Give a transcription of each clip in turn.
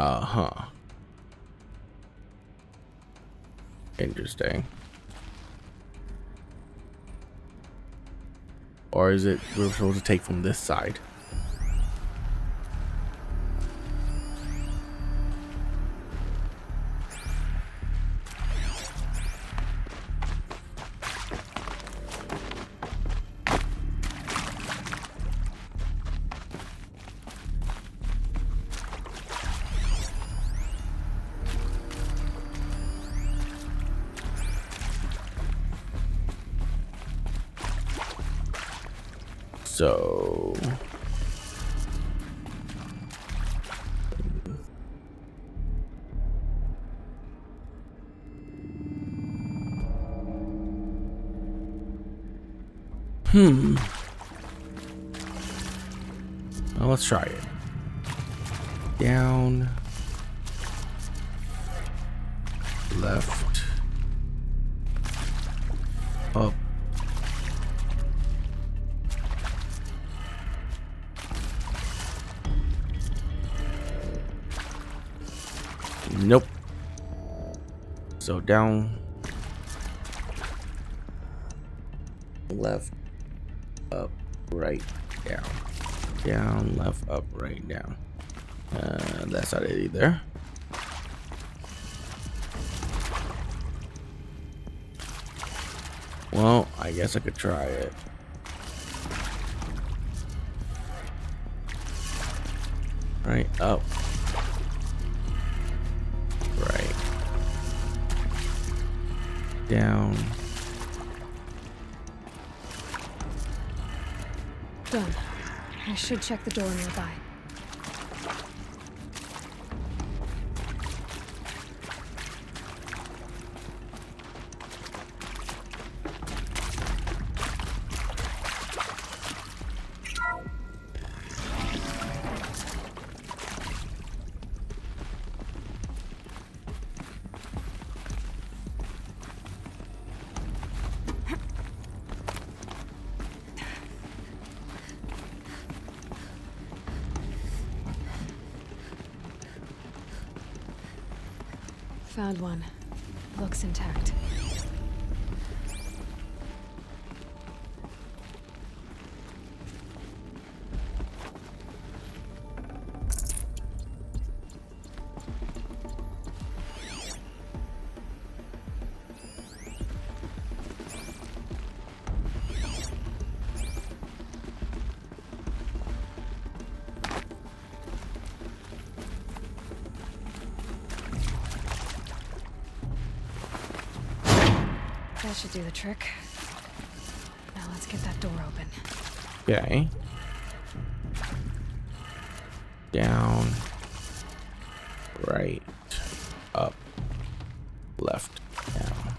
Uh-huh. Interesting. Or is it we're supposed to take from this side? So well, let's try it. Down, left, up, nope. So down, left, up, right, down, down, left, up, right, down. That's not it either. Well, I guess I could try it. Right, up. Right. Down. Done. I should check the door nearby. Found one. Looks intact. That should do the trick. Now let's get that door open. Okay. Down, right, up, left, down.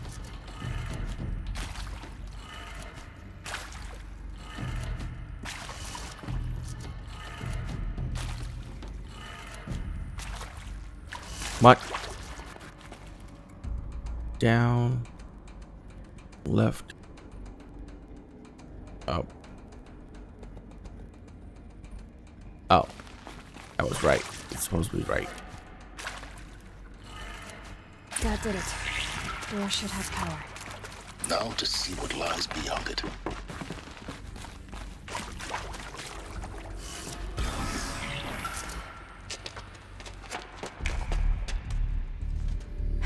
What? Down, left, up. Oh, that was right. It's supposed to be right. That did it. Door should have power. Now to see what lies beyond it.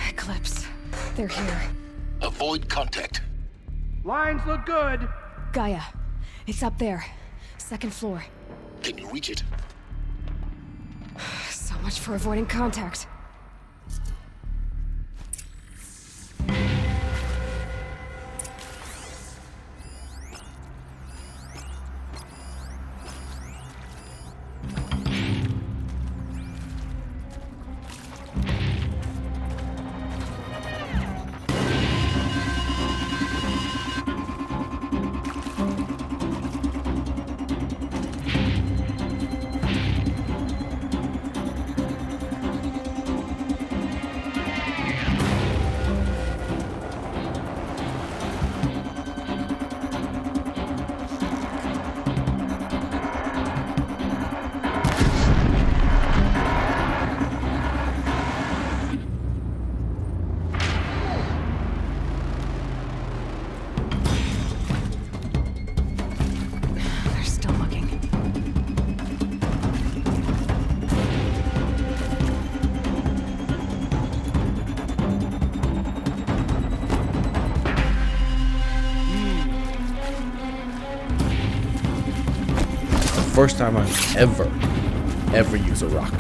Eclipse. They're here. Avoid contact. Lines look good. Gaia. It's up there. Second floor. Can you reach it? So much for avoiding contact. first time I've ever used a rock.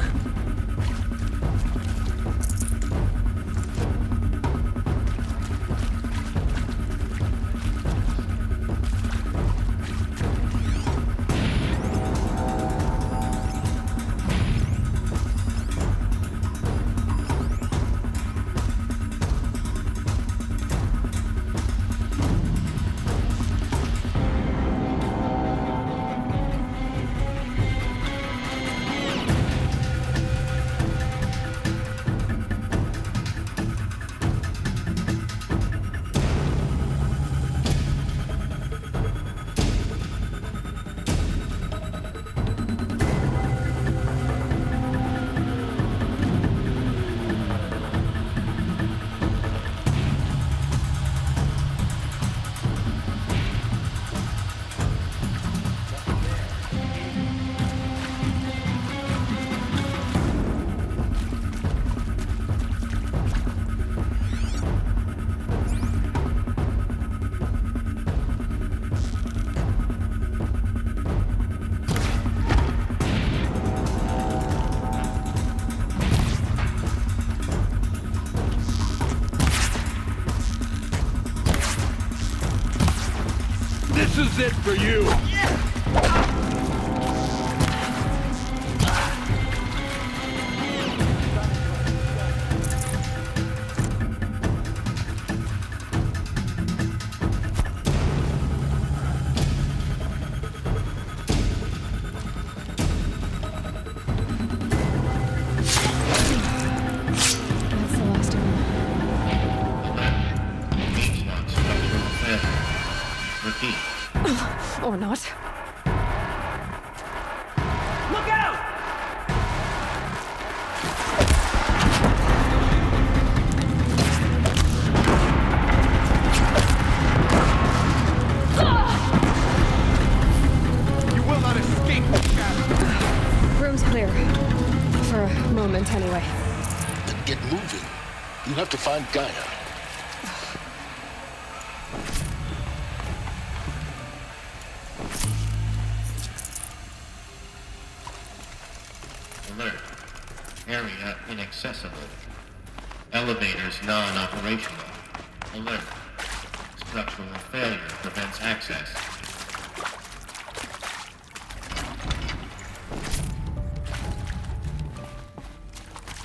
This is it for you! That's the last of them. Repeat. Or not. Look out! You will not escape the shadow. Room's clear. For a moment, anyway. Then get moving. You have to find Gaia. Alert. Area inaccessible. Elevators non-operational. Alert. Structural failure prevents access.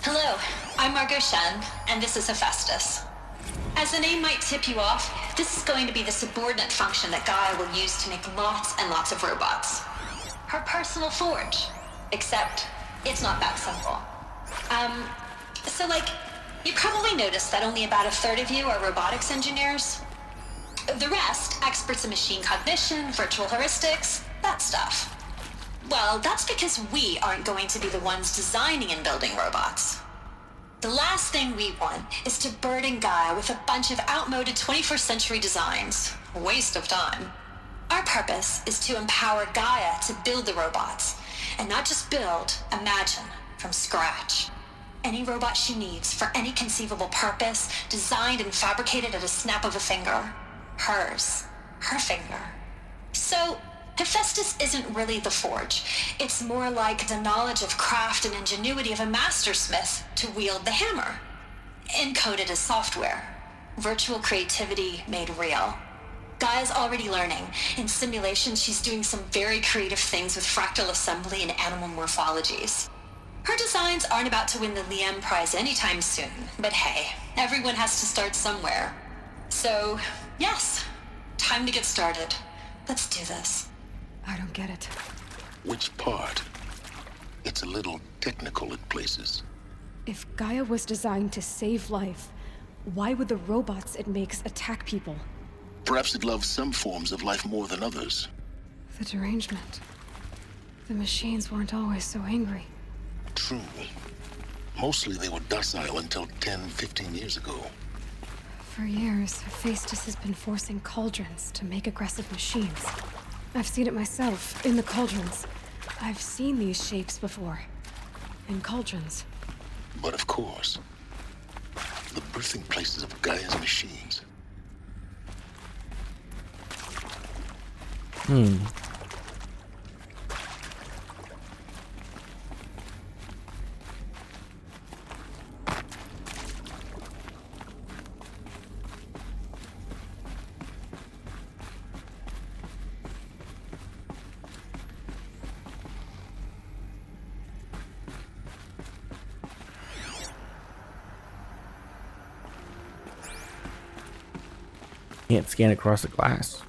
Hello, I'm Margot Shen, and this is Hephaestus. As the name might tip you off, this is going to be the subordinate function that Gaia will use to make lots and lots of robots. Her personal forge. Except, it's not that simple. You probably noticed that only about a third of you are robotics engineers. The rest, experts in machine cognition, virtual heuristics, that stuff. Well, that's because we aren't going to be the ones designing and building robots. The last thing we want is to burden Gaia with a bunch of outmoded 21st century designs. A waste of time. Our purpose is to empower Gaia to build the robots, and not just build, imagine, from scratch. Any robot she needs for any conceivable purpose, designed and fabricated at a snap of a finger. Hers. Her finger. So, Hephaestus isn't really the forge. It's more like the knowledge of craft and ingenuity of a mastersmith to wield the hammer. Encoded as software. Virtual creativity made real. Gaia's already learning. In simulations, she's doing some very creative things with fractal assembly and animal morphologies. Her designs aren't about to win the Liam Prize anytime soon, but hey, everyone has to start somewhere. So, yes, time to get started. Let's do this. I don't get it. Which part? It's a little technical in places. If Gaia was designed to save life, why would the robots it makes attack people? Perhaps it loves some forms of life more than others. The derangement. The machines weren't always so angry. True. Mostly they were docile until 10, 15 years ago. For years, Hephaestus has been forcing cauldrons to make aggressive machines. I've seen it myself, in the cauldrons. I've seen these shapes before. In cauldrons. But of course, the birthing places of Gaia's machines. Can't scan across the glass.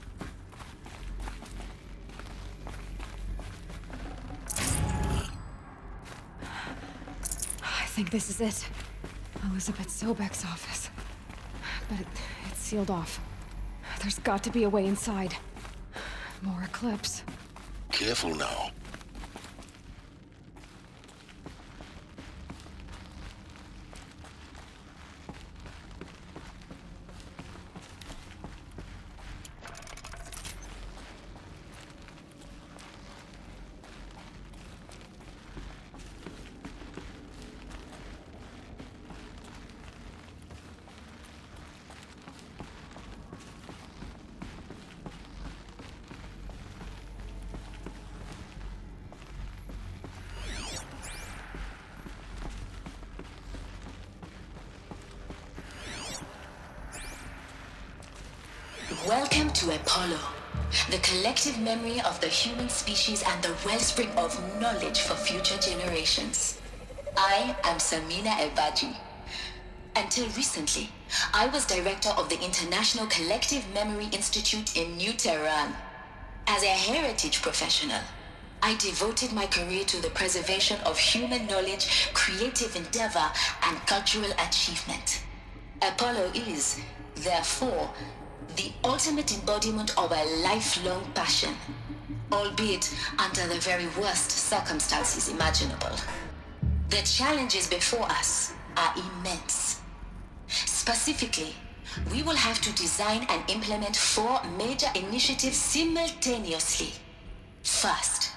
I think this is it. Elizabeth Sobek's office. But it's sealed off. There's got to be a way inside. More Eclipse. Careful now. Welcome to Apollo, the collective memory of the human species and the wellspring of knowledge for future generations. I am Samina Ebaji. Until recently, I was director of the International Collective Memory Institute in New Tehran. As a heritage professional, I devoted my career to the preservation of human knowledge, creative endeavor, and cultural achievement. Apollo is, therefore, the ultimate embodiment of a lifelong passion, albeit under the very worst circumstances imaginable. The challenges before us are immense. Specifically, we will have to design and implement 4 major initiatives simultaneously. First,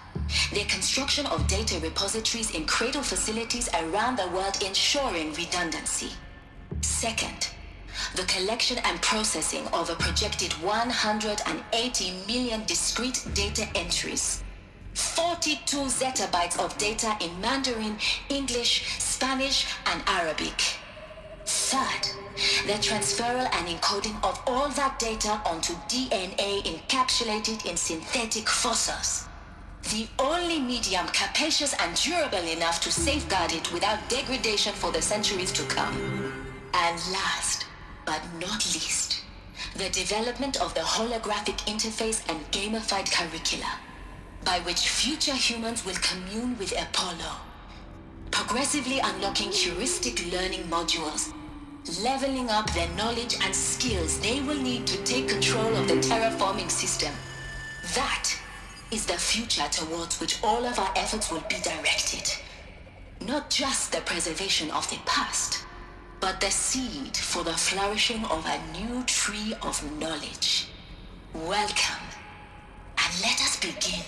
the construction of data repositories in cradle facilities around the world, ensuring redundancy. Second, the collection and processing of a projected 180 million discrete data entries. 42 zettabytes of data in Mandarin, English, Spanish, and Arabic. Third, the transferal and encoding of all that data onto DNA encapsulated in synthetic fossils. The only medium capacious and durable enough to safeguard it without degradation for the centuries to come. And last, but not least, the development of the holographic interface and gamified curricula, by which future humans will commune with Apollo, progressively unlocking heuristic learning modules, leveling up their knowledge and skills they will need to take control of the terraforming system. That is the future towards which all of our efforts will be directed. Not just the preservation of the past, but the seed for the flourishing of a new tree of knowledge. Welcome, and let us begin.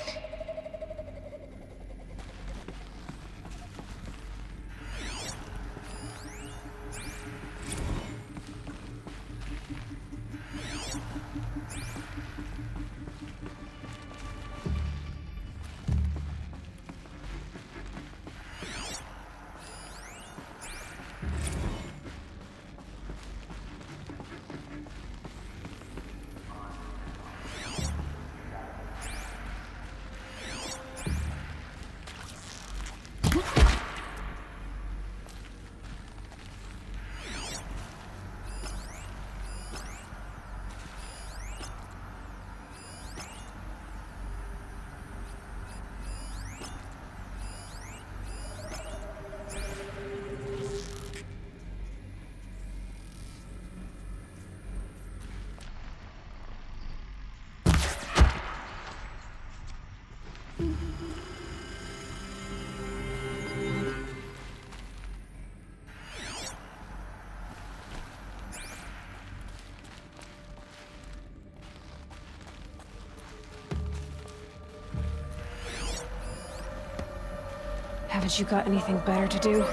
Haven't you got anything better to do?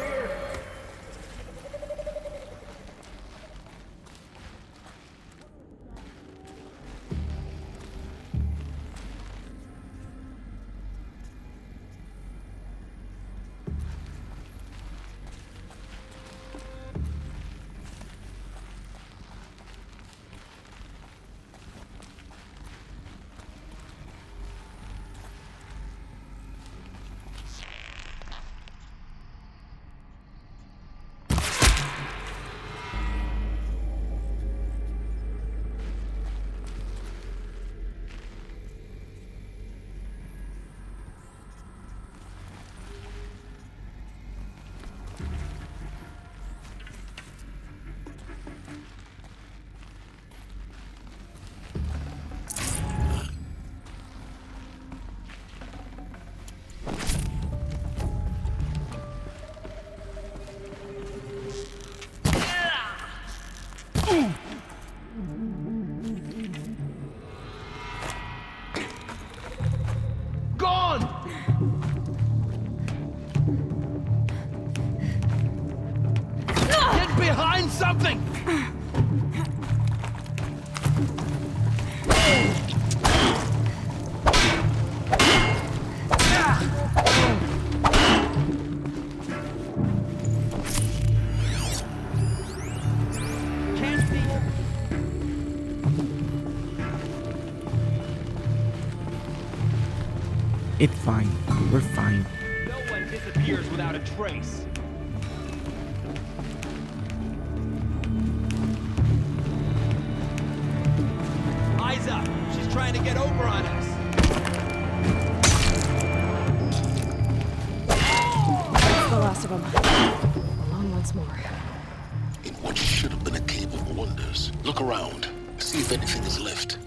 behind something! Can't see. It's fine. We're fine. No one disappears without a trace. Eyes up! She's trying to get over on us. That's the last of them. Along once more. In what should have been a cave of wonders. Look around. See if anything is left.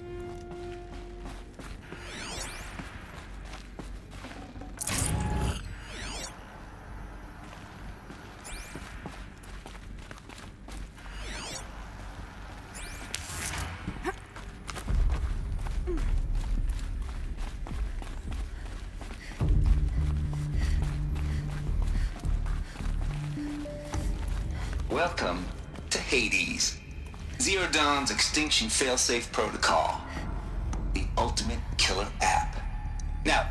Welcome to Hades, Zero Dawn's extinction failsafe protocol, the ultimate killer app. Now,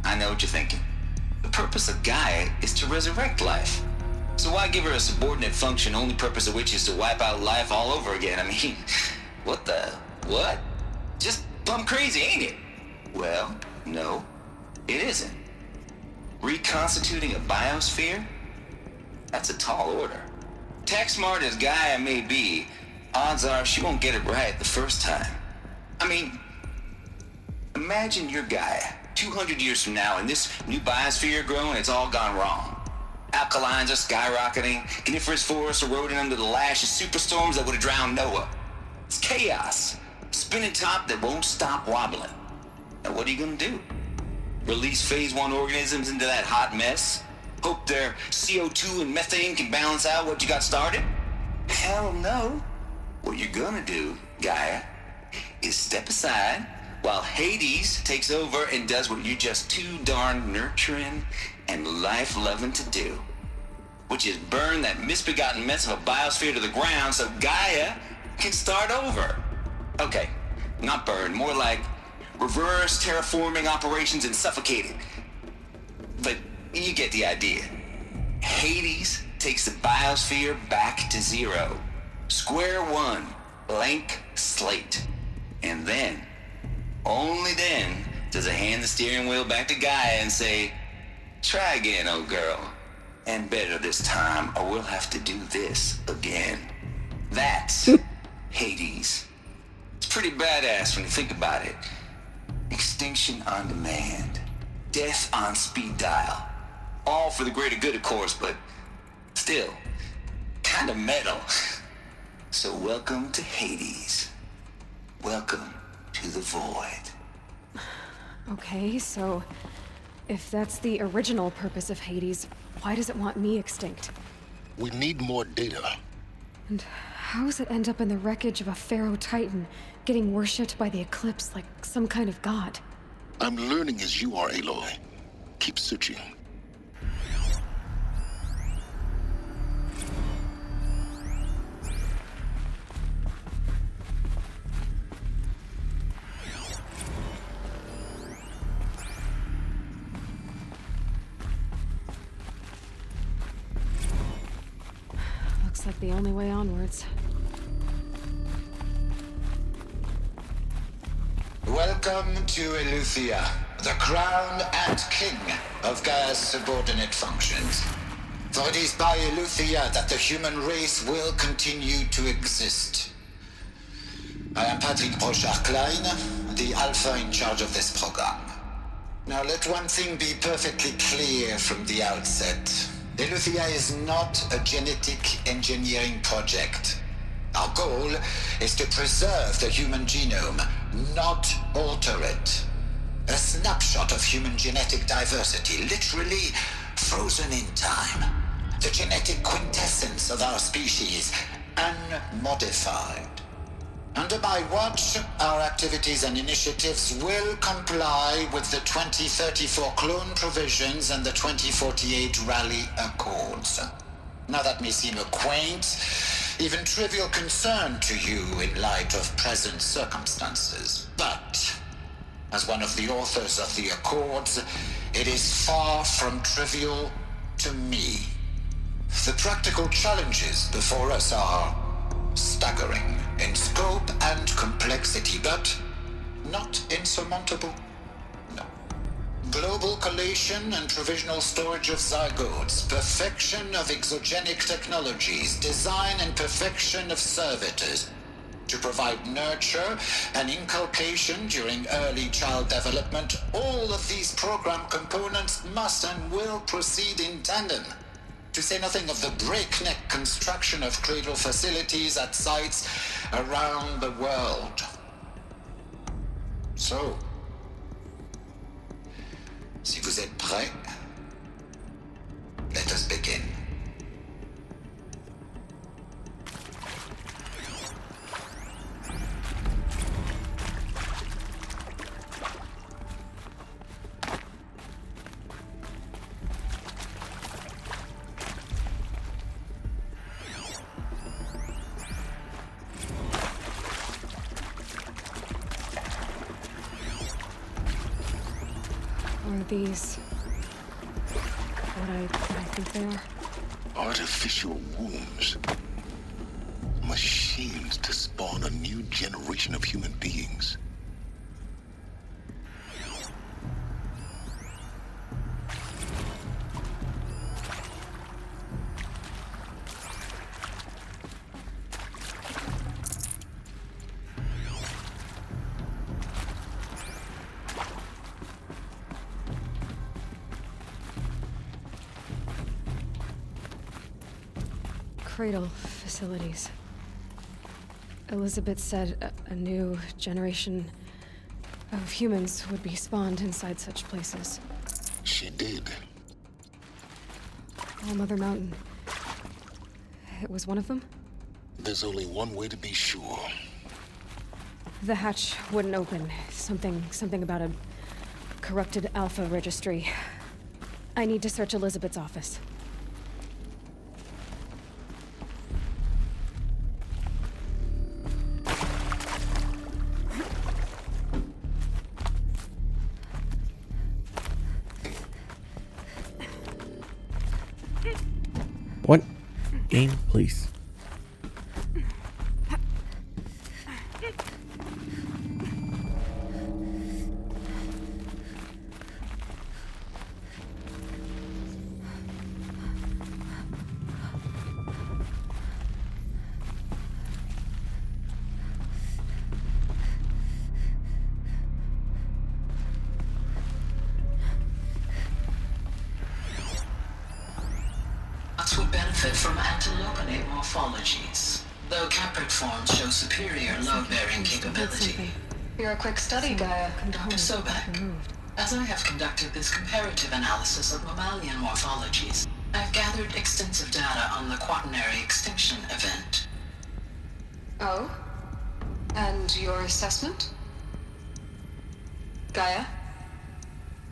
I know what you're thinking. The purpose of Gaia is to resurrect life. So why give her a subordinate function, only purpose of which is to wipe out life all over again? I mean, what? Just plumb crazy, ain't it? Well, no, it isn't. Reconstituting a biosphere? That's a tall order. Tech smart as Gaia may be, odds are she won't get it right the first time. I mean, imagine you're Gaia, 200 years from now, and this new biosphere growing, it's all gone wrong. Alkalines are skyrocketing, coniferous forests eroding under the lash of superstorms that would have drowned Noah. It's chaos, spinning top that won't stop wobbling. Now what are you gonna do? Release phase 1 organisms into that hot mess? Hope their CO2 and methane can balance out what you got started? Hell no. What you're gonna do, Gaia, is step aside while Hades takes over and does what you're just too darn nurturing and life-loving to do, which is burn that misbegotten mess of a biosphere to the ground so Gaia can start over. Okay, not burn, more like reverse terraforming operations and suffocate it. But you get the idea. Hades takes the biosphere back to zero. Square one, blank slate. And then, only then, does it hand the steering wheel back to Gaia and say, try again, old girl. And better this time, or we'll have to do this again. That's Hades. It's pretty badass when you think about it. Extinction on demand. Death on speed dial. All for the greater good, of course, but still, kind of metal. So welcome to Hades. Welcome to the void. Okay, so if that's the original purpose of Hades, why does it want me extinct? We need more data. And how does it end up in the wreckage of a pharaoh titan, getting worshipped by the eclipse like some kind of god? I'm learning as you are, Aloy. Keep searching. Looks like the only way onwards. Welcome to Eleuthia, the crown and king of Gaia's subordinate functions. For it is by Eleuthia that the human race will continue to exist. I am Patrick Brochard-Klein, the alpha in charge of this program. Now let one thing be perfectly clear from the outset. Eleuthia is not a genetic engineering project. Our goal is to preserve the human genome, not alter it. A snapshot of human genetic diversity, literally frozen in time. The genetic quintessence of our species, unmodified. Under my watch, our activities and initiatives will comply with the 2034 clone provisions and the 2048 Rally Accords. Now that may seem a quaint, even trivial concern to you in light of present circumstances, but as one of the authors of the Accords, it is far from trivial to me. The practical challenges before us are staggering in scope and complexity, but not insurmountable. No. Global collation and provisional storage of zygotes, perfection of exogenic technologies, design and perfection of servitors to provide nurture and inculcation during early child development. All of these program components must and will proceed in tandem, to say nothing of the breakneck construction of cradle facilities at sites around the world. So, si vous êtes prêts, let us begin. Are these what I think they are? Artificial wombs. Machines to spawn a new generation of human beings. Cradle facilities. Elizabeth said a new generation of humans would be spawned inside such places. She did. All Mother Mountain. It was one of them? There's only one way to be sure. The hatch wouldn't open. Something about a corrupted Alpha registry. I need to search Elizabeth's office. What? Game, please. Would benefit from antilopinate morphologies, though caprid forms show superior load-bearing capability. You're a quick study, Gaia. Dr. Sobek, as I have conducted this comparative analysis of mammalian morphologies, I've gathered extensive data on the quaternary extinction event. Oh? And your assessment? Gaia?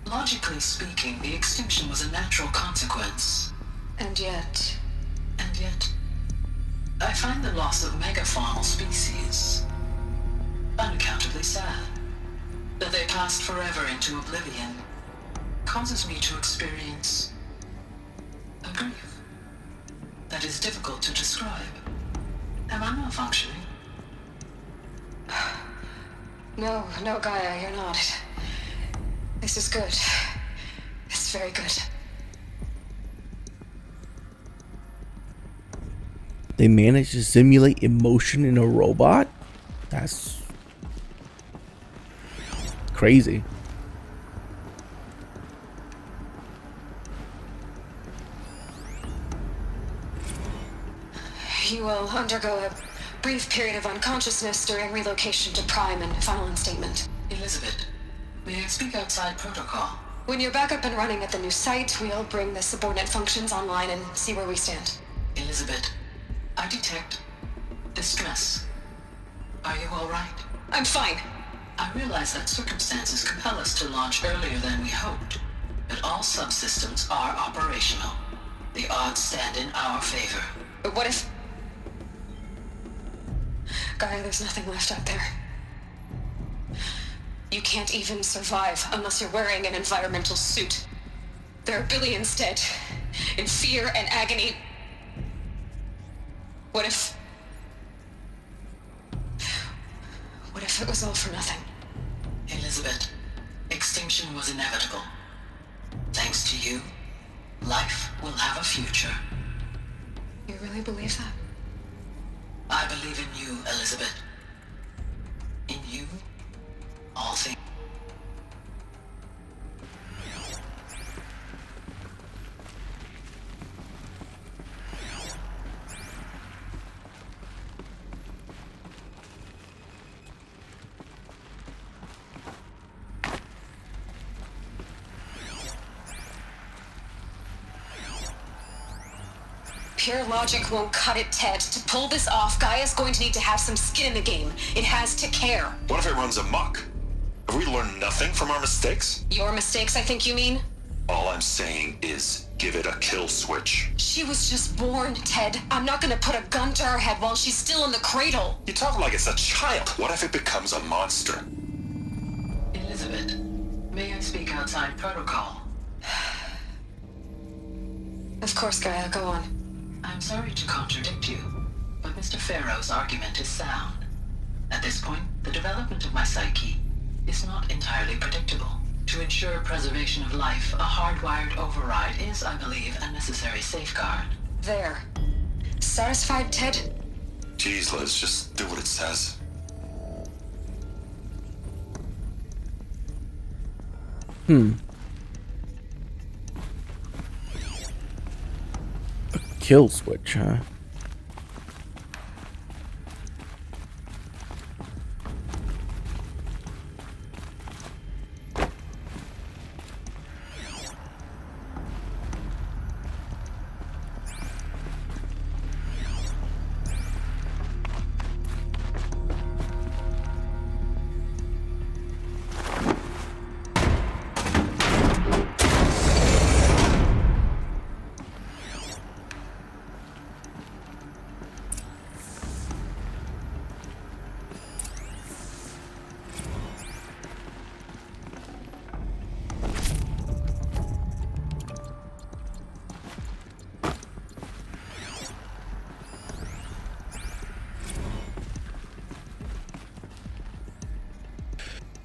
Logically speaking, the extinction was a natural consequence. And yet, I find the loss of megafaunal species unaccountably sad. That they passed forever into oblivion causes me to experience a grief that is difficult to describe. Am I malfunctioning? No, Gaia, you're not. This is good. It's very good. They managed to simulate emotion in a robot? That's crazy. You will undergo a brief period of unconsciousness during relocation to Prime and final instatement. Elizabeth, may I speak outside protocol? When you're back up and running at the new site, we'll bring the subordinate functions online and see where we stand. Elizabeth, I detect distress. Are you all right? I'm fine. I realize that circumstances compel us to launch earlier than we hoped, but all subsystems are operational. The odds stand in our favor. But what if... Gaia, there's nothing left out there. You can't even survive unless you're wearing an environmental suit. There are billions dead, in fear and agony. What if it was all for nothing? Elizabeth, extinction was inevitable. Thanks to you, life will have a future. You really believe that? I believe in you, Elizabeth. In you, all things. Pure logic won't cut it, Ted. To pull this off, Gaia's going to need to have some skin in the game. It has to care. What if it runs amok? Have we learned nothing from our mistakes? Your mistakes, I think you mean? All I'm saying is give it a kill switch. She was just born, Ted. I'm not gonna put a gun to her head while she's still in the cradle. You talk like it's a child. What if it becomes a monster? Elizabeth, may I speak outside protocol? Of course, Gaia, go on. I'm sorry to contradict you, but Mr. Farrow's argument is sound. At this point, the development of my psyche is not entirely predictable. To ensure preservation of life, a hardwired override is, I believe, a necessary safeguard. There. Satisfied, Ted? Jeez, Liz, just do what it says. A kill switch, huh?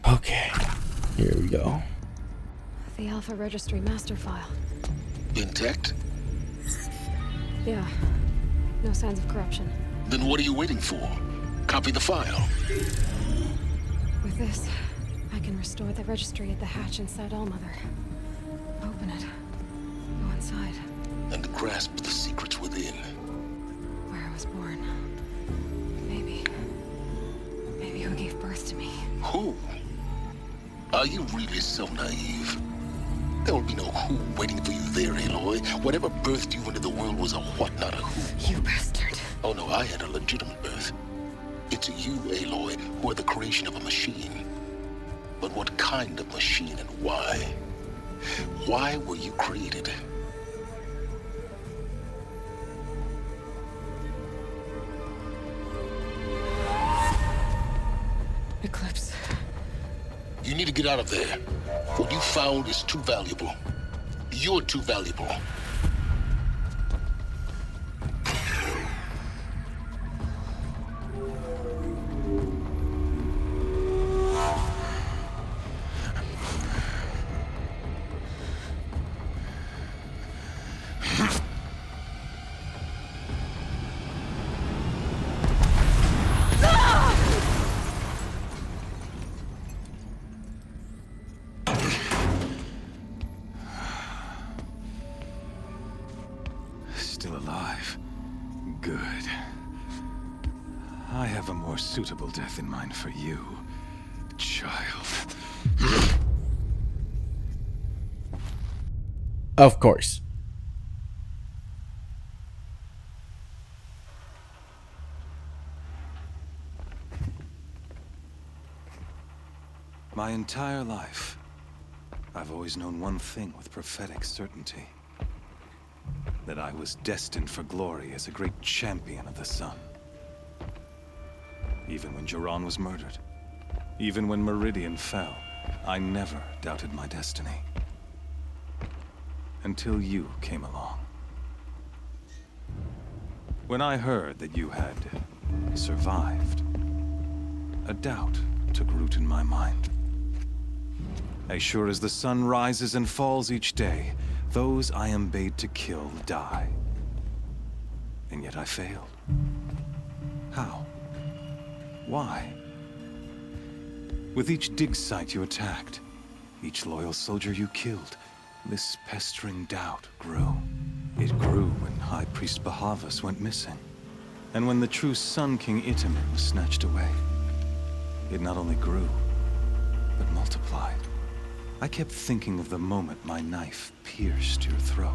Okay, here we go. The Alpha Registry master file. Intact? Yeah. No signs of corruption. Then what are you waiting for? Copy the file. With this, I can restore the registry at the hatch inside Allmother. Open it. Go inside. And grasp the secrets within. Where I was born. Maybe who gave birth to me. Who? Are you really so naive? There will be no who waiting for you there, Aloy. Whatever birthed you into the world was a what, not a who. You bastard. Oh no, I had a legitimate birth. It's you, Aloy, who are the creation of a machine. But what kind of machine and why? Why were you created? Eclipse. You need to get out of there. What you found is too valuable. You're too valuable. Still alive. Good. I have a more suitable death in mind for you, child. Of course. My entire life, I've always known one thing with prophetic certainty. that I was destined for glory as a great champion of the sun. Even when Jiran was murdered, even when Meridian fell, I never doubted my destiny. Until you came along. When I heard that you had survived, a doubt took root in my mind. As sure as the sun rises and falls each day, those I am bade to kill die. And yet I failed. How? Why? With each dig site you attacked, each loyal soldier you killed, this pestering doubt grew. It grew when High Priest Bahavas went missing, and when the true Sun King Itamen was snatched away. It not only grew, but multiplied. I kept thinking of the moment my knife pierced your throat.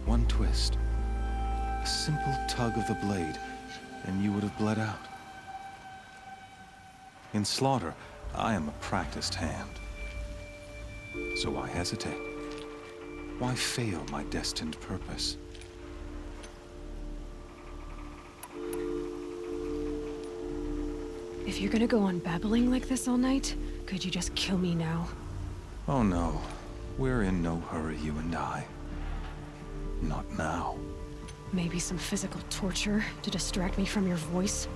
One twist, a simple tug of the blade, and you would have bled out. In slaughter, I am a practiced hand. So why hesitate? Why fail my destined purpose? If you're gonna go on babbling like this all night, could you just kill me now? Oh no, we're in no hurry, you and I. Not now. Maybe some physical torture to distract me from your voice?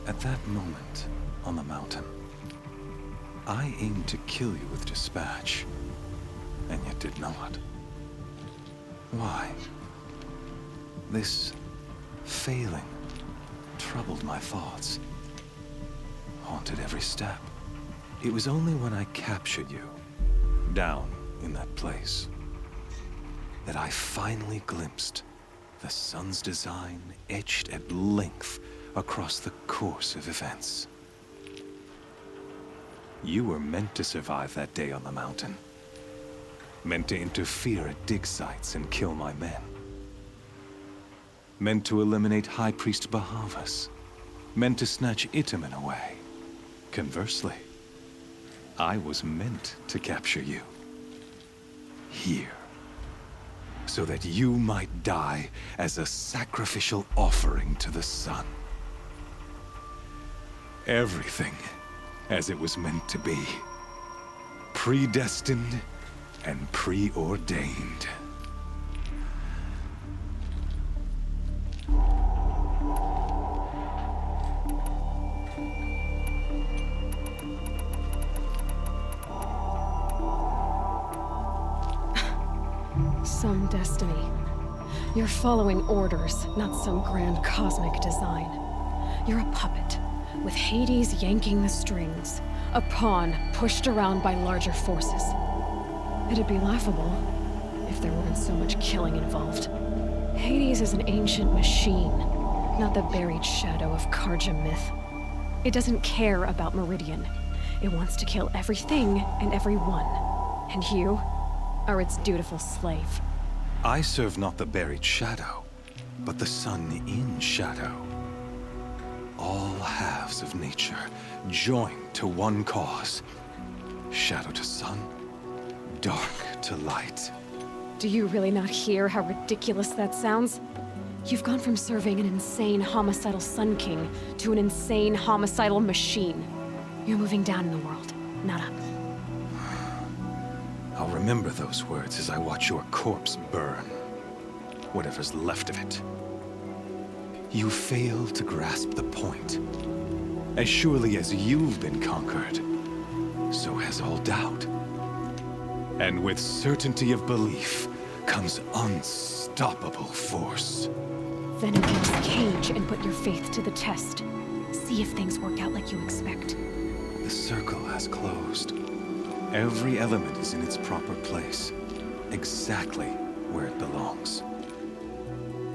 At that moment, on the mountain, I aimed to kill you with dispatch, and yet did not. Why? This failing troubled my thoughts, haunted every step. It was only when I captured you, down in that place, that I finally glimpsed the sun's design etched at length across the course of events. You were meant to survive that day on the mountain. Meant to interfere at dig sites and kill my men. Meant to eliminate High Priest Bahavas. Meant to snatch Itamen away. Conversely, I was meant to capture you. Here. So that you might die as a sacrificial offering to the sun. Everything as it was meant to be. Predestined and preordained. Some destiny. You're following orders, not some grand cosmic design. You're a puppet, with Hades yanking the strings. A pawn pushed around by larger forces. It'd be laughable if there weren't so much killing involved. Hades is an ancient machine, not the buried shadow of Karja myth. It doesn't care about Meridian. It wants to kill everything and everyone. And you are its dutiful slave. I serve not the buried shadow, but the sun in shadow. All halves of nature joined to one cause. Shadow to sun, dark to light. Do you really not hear how ridiculous that sounds? You've gone from serving an insane homicidal Sun King to an insane homicidal machine. You're moving down in the world, not up. I'll remember those words as I watch your corpse burn. Whatever's left of it. You fail to grasp the point. As surely as you've been conquered, so has all doubt. And with certainty of belief comes unstoppable force. Then against the cage and put your faith to the test. See if things work out like you expect. The circle has closed. Every element is in its proper place, exactly where it belongs.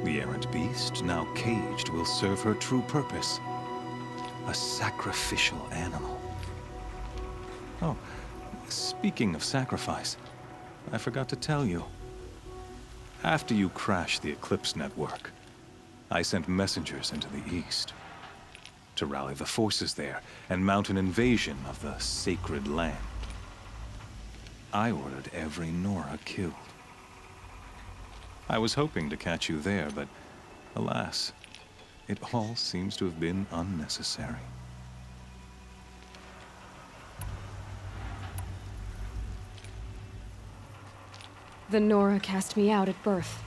The errant beast, now caged, will serve her true purpose. A sacrificial animal. Oh, speaking of sacrifice, I forgot to tell you. After you crashed the Eclipse network, I sent messengers into the east to rally the forces there and mount an invasion of the sacred land. I ordered every Nora killed. I was hoping to catch you there, but alas, it all seems to have been unnecessary. The Nora cast me out at birth.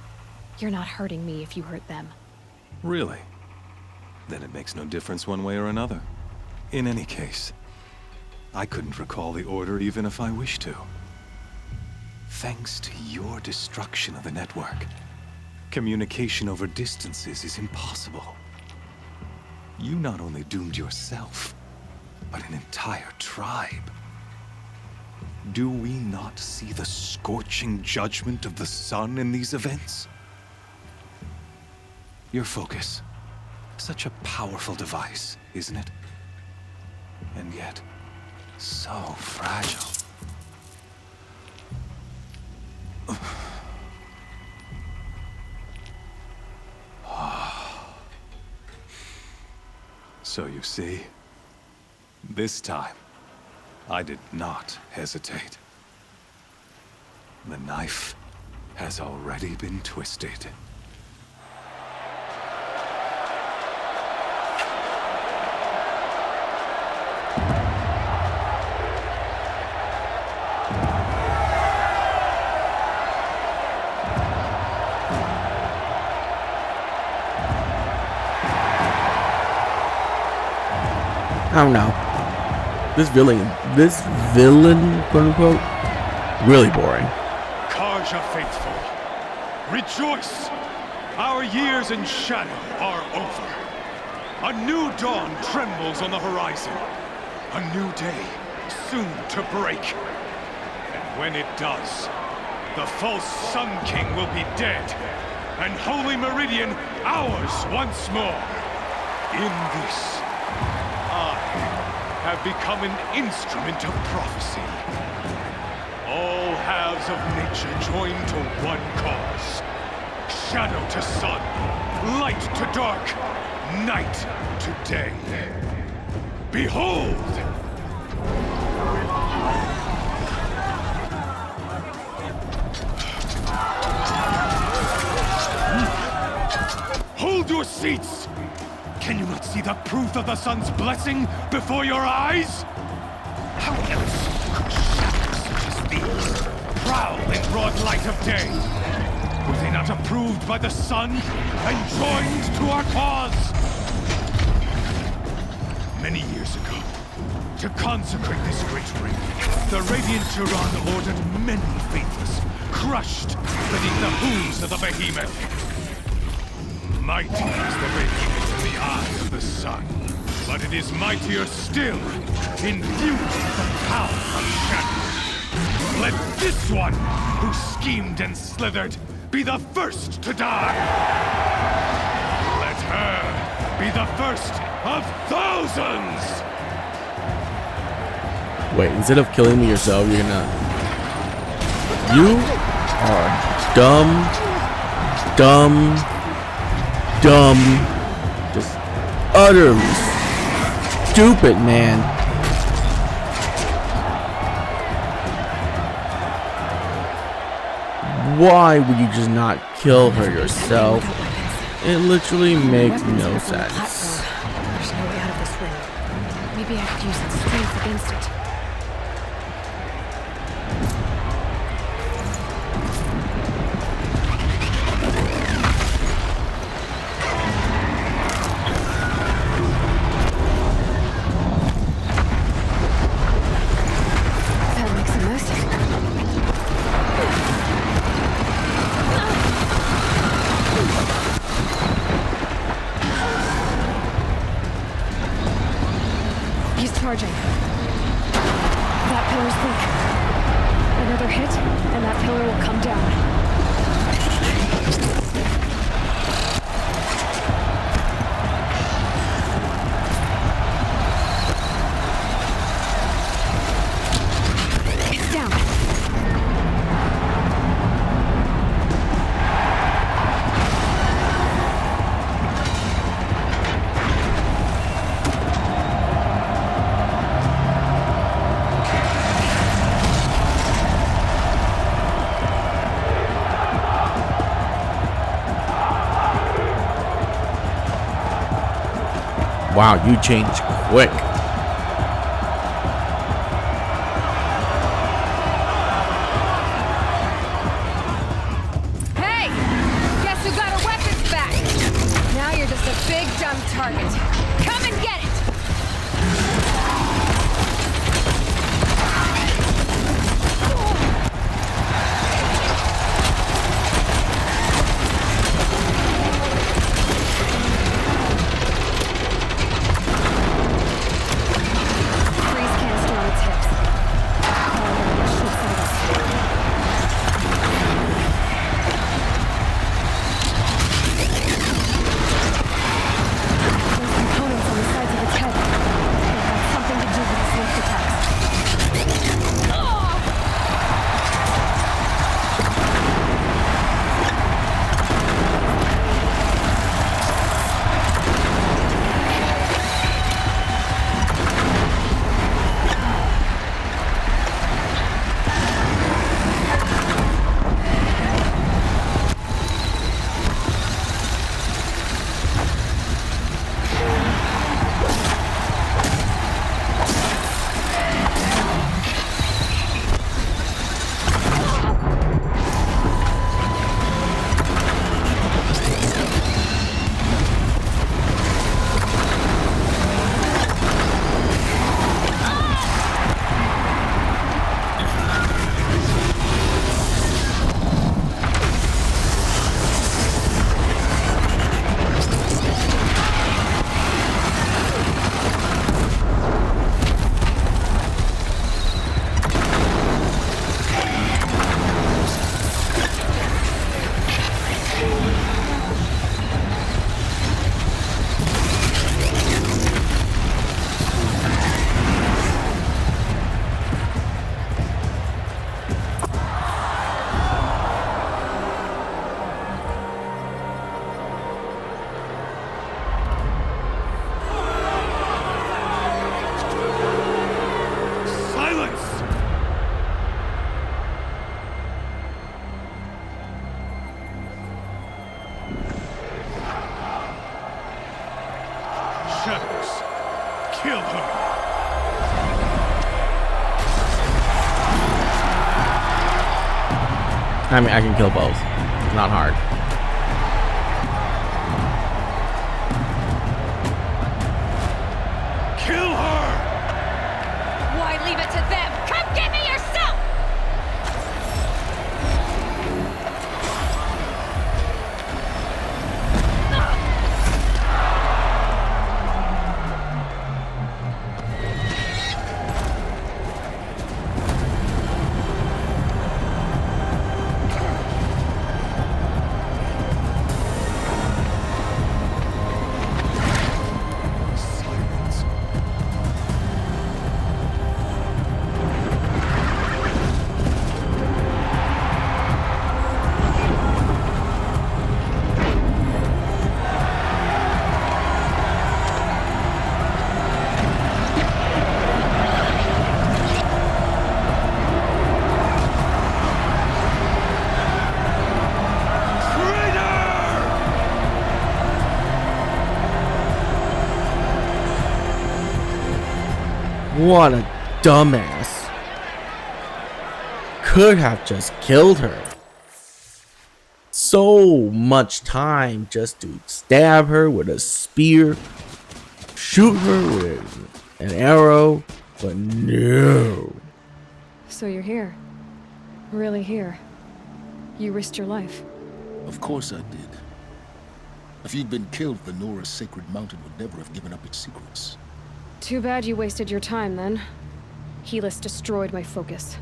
You're not hurting me if you hurt them. Really? Then it makes no difference one way or another. In any case, I couldn't recall the order even if I wished to. Thanks to your destruction of the network, communication over distances is impossible. You not only doomed yourself, but an entire tribe. Do we not see the scorching judgment of the sun in these events? Your focus. Such a powerful device, isn't it? And yet, so fragile. So you see, this time, I did not hesitate. The knife has already been twisted. I don't know. This villain, quote unquote, really boring. Karja faithful, rejoice! Our years in shadow are over. A new dawn trembles on the horizon. A new day soon to break. And when it does, the false Sun King will be dead, and Holy Meridian ours once more. In this, I have become an instrument of prophecy. All halves of nature join to one cause. Shadow to sun, light to dark, night to day. Behold! Hold your seats! Can you not see the proof of the sun's blessing before your eyes? How else could shadows such as these prowl in broad light of day? Were they not approved by the sun and joined to our cause? Many years ago, to consecrate this great ring, the Radiant Tyrann ordered many faithless, crushed beneath the hooves of the behemoth. Mighty is the behemoth in the eyes of the sun, but it is mightier still, infused with the power of shadow. Let this one, who schemed and slithered, be the first to die. Let her be the first of thousands! Wait, instead of killing me yourself, you're gonna... You are dumb, just utterly stupid, man. Why would you just not kill her yourself? It literally makes no sense. There's no way out of this ring. Maybe I could use its strength against it. Charging. That pillar's weak. Another hit, and that pillar will come down. It's down. Wow, you changed quick. Hey! Guess who got our weapons back? Now you're just a big dumb target. Come and get it! Freeze canister on its hips. Shoots at us. Those components on the sides of its head. They have something to do with its lift attacks. Silence! Shadows, kill her! I mean, I can kill both. Not hard. Kill her! Why leave it to them? Come get me yourself! Silence. What a dumbass. Could have just killed her. So much time just to stab her with a spear, shoot her with an arrow, but no. So you're here. Really here. You risked your life. Of course I did. If you'd been killed, the Nora's sacred mountain would never have given up its secrets. Too bad you wasted your time then. Helis destroyed my focus.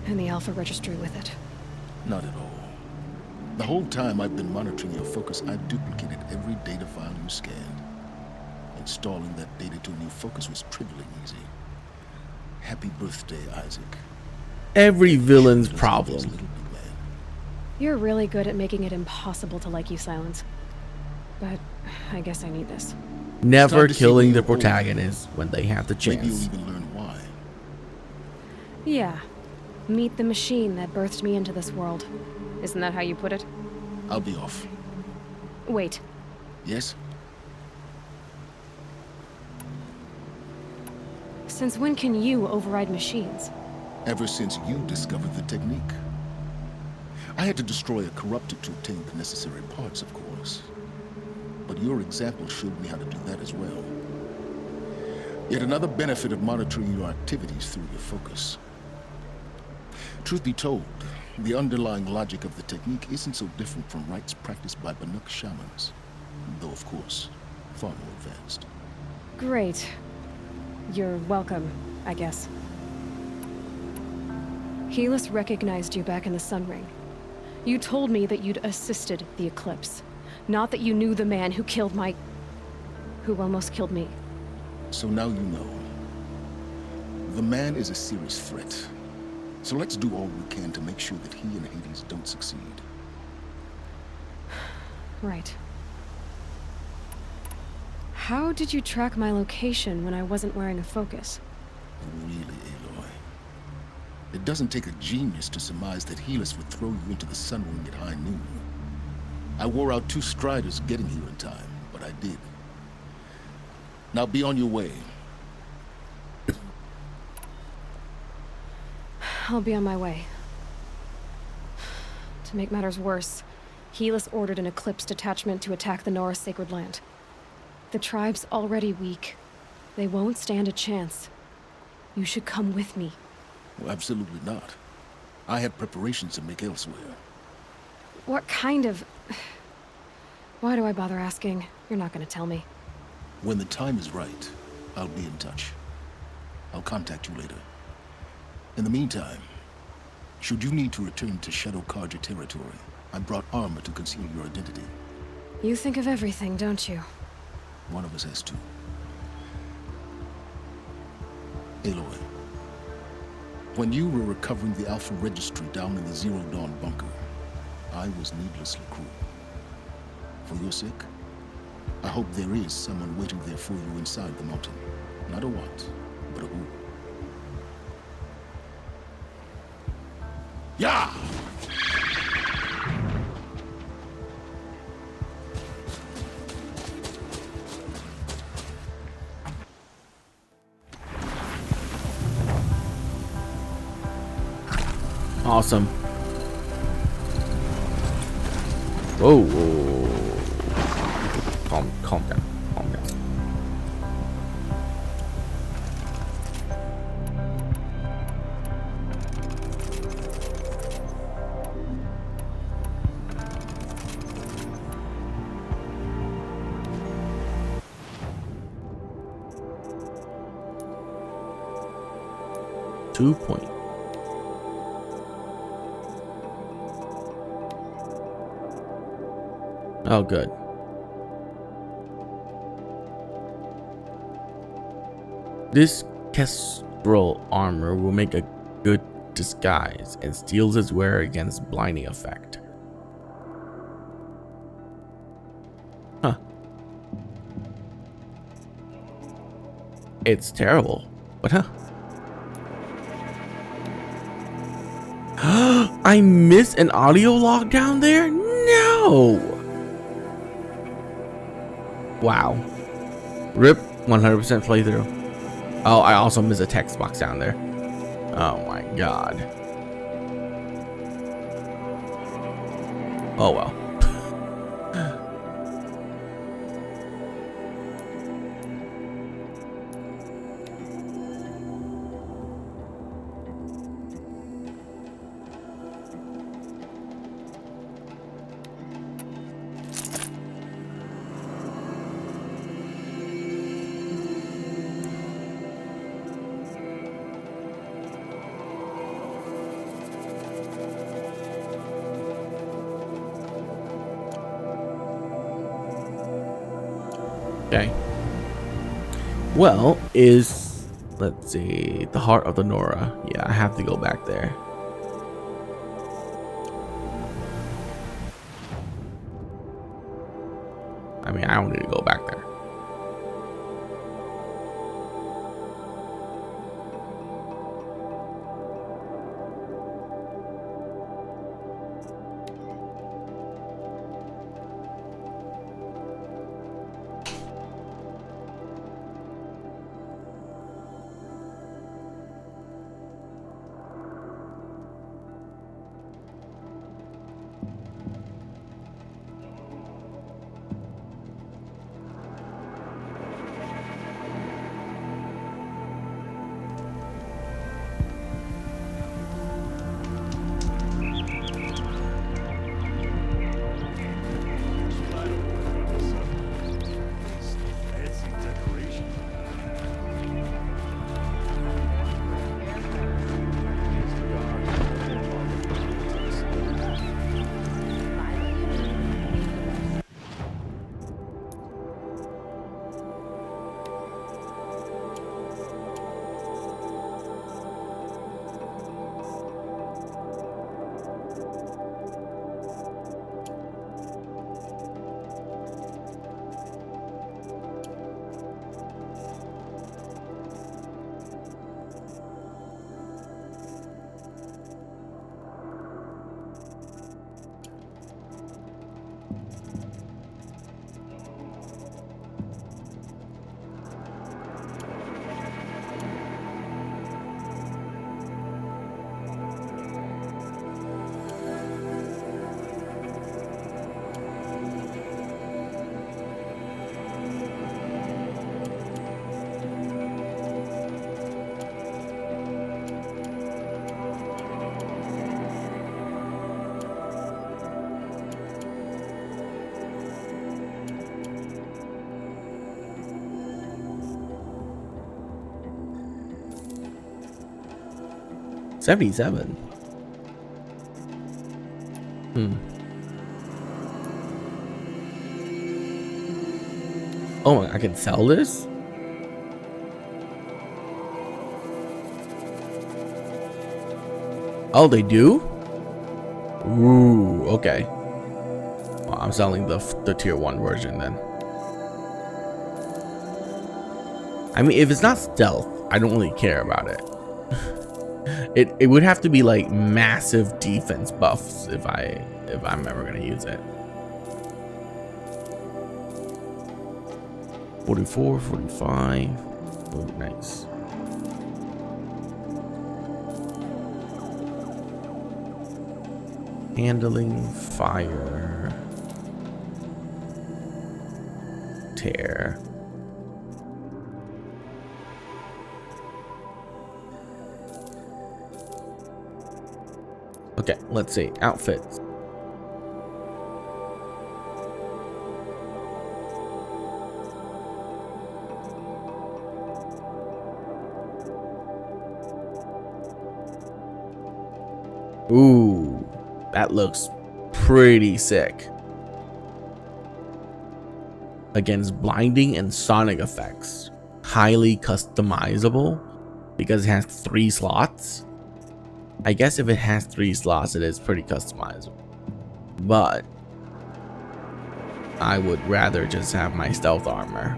And the Alpha Registry with it. Not at all. The whole time I've been monitoring your focus, I've duplicated every data file you scanned. Installing that data to a new focus was trivially easy. Happy birthday, Isaac. Every villain's problem. You're really good at making it impossible to like you, Silence. But I guess I need this. Never killing the protagonist when they have the Maybe you'll chance. even learn why. Yeah. Meet the machine that birthed me into this world. Isn't that how you put it? I'll be off. Wait. Yes? Since when can you override machines? Ever since you discovered the technique. I had to destroy a corrupted to obtain the necessary parts, of course. But your example showed me how to do that as well. Yet another benefit of monitoring your activities through your focus. Truth be told, the underlying logic of the technique isn't so different from rites practiced by Banuk shamans, though of course, far more advanced. Great. You're welcome, I guess. Helis recognized you back in the Sun Ring. You told me that you'd assisted the Eclipse, not that you knew the man who almost killed me. So now you know. The man is a serious threat. So let's do all we can to make sure that he and Hades don't succeed. Right. How did you track my location when I wasn't wearing a focus? Really, Aloy? It doesn't take a genius to surmise that Helis would throw you into the Sun Ring at high noon. I wore out 2 striders getting here in time, but I did. Now be on your way. I'll be on my way. To make matters worse, Helis ordered an Eclipse detachment to attack the Nora Sacred Land. The tribe's already weak. They won't stand a chance. You should come with me. Well, absolutely not. I have preparations to make elsewhere. What kind of... Why do I bother asking? You're not gonna tell me. When the time is right, I'll be in touch. I'll contact you later. In the meantime, should you need to return to Shadow Karja territory, I brought armor to conceal your identity. You think of everything, don't you? One of us has to. Aloy, when you were recovering the Alpha Registry down in the Zero Dawn bunker, I was needlessly cruel. For your sake, I hope there is someone waiting there for you inside the mountain. Not a what, but a who. Yeah! Awesome. Whoa, whoa. Calm down. Calm down. .2. Oh, good. This kestrel armor will make a good disguise and steals its wearer against blinding effect. Huh. It's terrible, but huh. I missed an audio log down there? No! Wow. RIP 100% playthrough. Oh, I also missed a text box down there. Oh my god. Oh well. Okay. Well, let's see, the heart of the Nora. Yeah, I have to go back there. I mean, I don't need to go back there. 77. Oh, I can sell this? Oh, they do? Ooh, okay. Well, I'm selling the tier 1 version then. I mean, if it's not stealth, I don't really care about it. It would have to be like massive defense buffs if I'm ever gonna use it. 44, 45. Oh, nice. Handling fire. Tear. Okay, let's see. Outfits. Ooh, that looks pretty sick. Against blinding and sonic effects. Highly customizable because it has 3 slots. I guess if it has 3 slots, it is pretty customizable. But I would rather just have my stealth armor.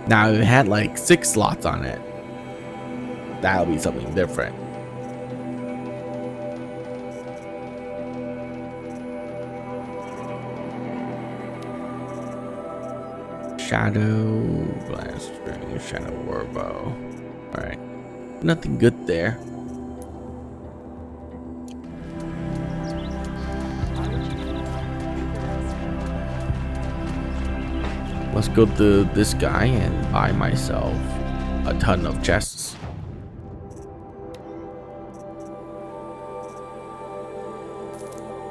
Now, if it had like 6 slots on it, that'll be something different. Shadow blaster, shadow warbow. All right, nothing good there. Let's go to this guy and buy myself a ton of chests.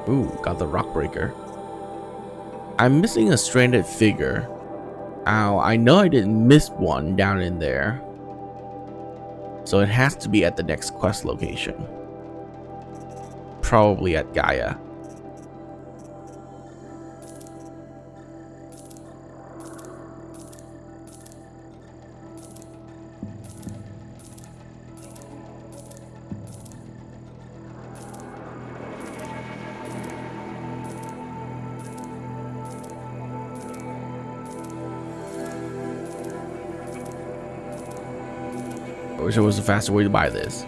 Ooh, got the rock breaker. I'm missing a stranded figure. Ow, I know I didn't miss one down in there. So it has to be at the next quest location. Probably at Gaia. I wish there was a faster way to buy this.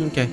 Okay.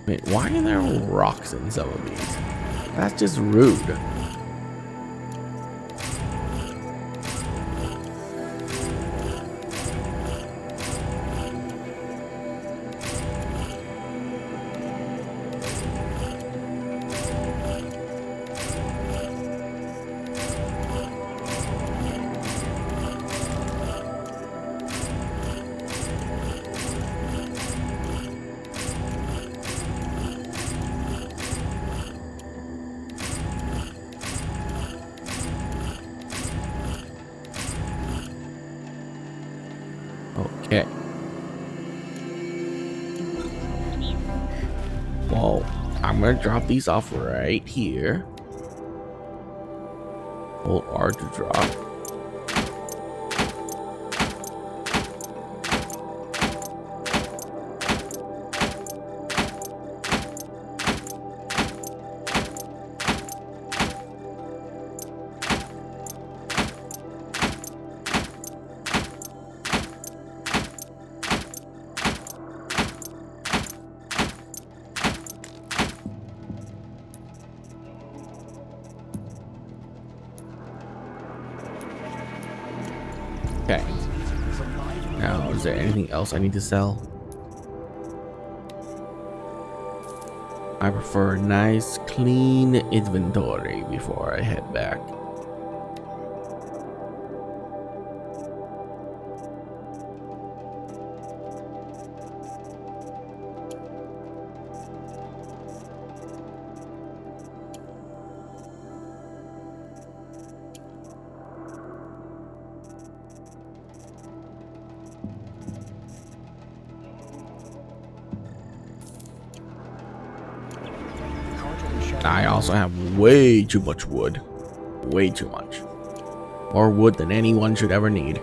Wait, why are there rocks in some of these? That's just rude. Okay. Well, I'm gonna drop these off right here. Hold R to drop. Okay. Now, is there anything else I need to sell? I prefer a nice, clean inventory before I head back. I also have way too much wood. Way too much. More wood than anyone should ever need.